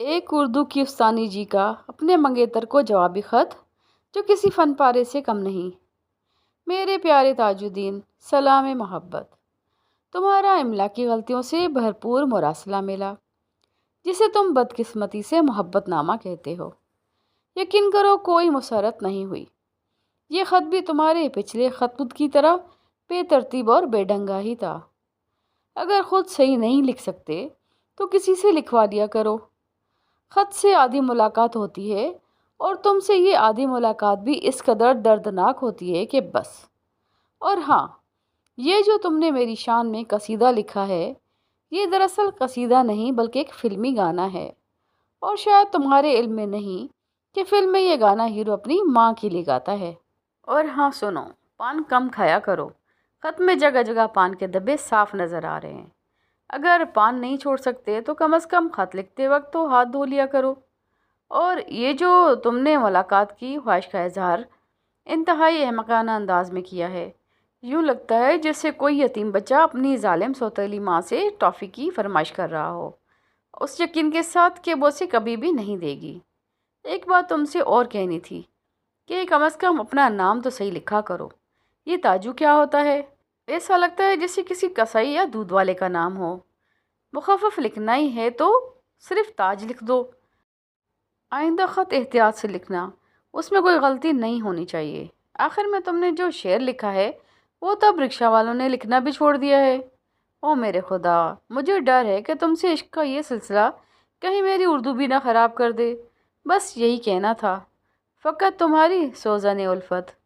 ایک اردو کی افسانوی جی کا اپنے منگیتر کو جوابی خط جو کسی فن پارے سے کم نہیں۔ میرے پیارے تاج الدین، سلام محبت۔ تمہارا املا کی غلطیوں سے بھرپور مراسلہ ملا جسے تم بدقسمتی سے محبت نامہ کہتے ہو۔ یقین کرو کوئی مسرت نہیں ہوئی۔ یہ خط بھی تمہارے پچھلے خط کی طرح بے ترتیب اور بے ڈھنگا ہی تھا۔ اگر خود صحیح نہیں لکھ سکتے تو کسی سے لکھوا دیا کرو۔ خط سے آدھی ملاقات ہوتی ہے اور تم سے یہ آدھی ملاقات بھی اس قدر دردناک ہوتی ہے کہ بس۔ اور ہاں، یہ جو تم نے میری شان میں قصیدہ لکھا ہے، یہ دراصل قصیدہ نہیں بلکہ ایک فلمی گانا ہے، اور شاید تمہارے علم میں نہیں کہ فلم میں یہ گانا ہیرو اپنی ماں کے لیے گاتا ہے۔ اور ہاں سنو، پان کم کھایا کرو۔ خط میں جگہ جگہ پان کے دبے صاف نظر آ رہے ہیں۔ اگر پان نہیں چھوڑ سکتے تو کم از کم خط لکھتے وقت تو ہاتھ دھو لیا کرو۔ اور یہ جو تم نے ملاقات کی خواہش کا اظہار انتہائی احمقانہ انداز میں کیا ہے، یوں لگتا ہے جیسے کوئی یتیم بچہ اپنی ظالم سوتیلی ماں سے ٹافی کی فرمائش کر رہا ہو، اس یقین کے ساتھ کہ وہ اسے کبھی بھی نہیں دے گی۔ ایک بات تم سے اور کہنی تھی کہ کم از کم اپنا نام تو صحیح لکھا کرو۔ یہ تاجو کیا ہوتا ہے؟ ایسا لگتا ہے جیسے کسی کسائی یا دودھ والے کا نام ہو۔ مخفف لکھنا ہی ہے تو صرف تاج لکھ دو۔ آئندہ خط احتیاط سے لکھنا، اس میں کوئی غلطی نہیں ہونی چاہیے۔ آخر میں تم نے جو شعر لکھا ہے وہ تب رکشہ والوں نے لکھنا بھی چھوڑ دیا ہے۔ او میرے خدا، مجھے ڈر ہے کہ تم سے عشق کا یہ سلسلہ کہیں میری اردو بھی نہ خراب کر دے۔ بس یہی کہنا تھا، فقط تمہاری سوزن الفت۔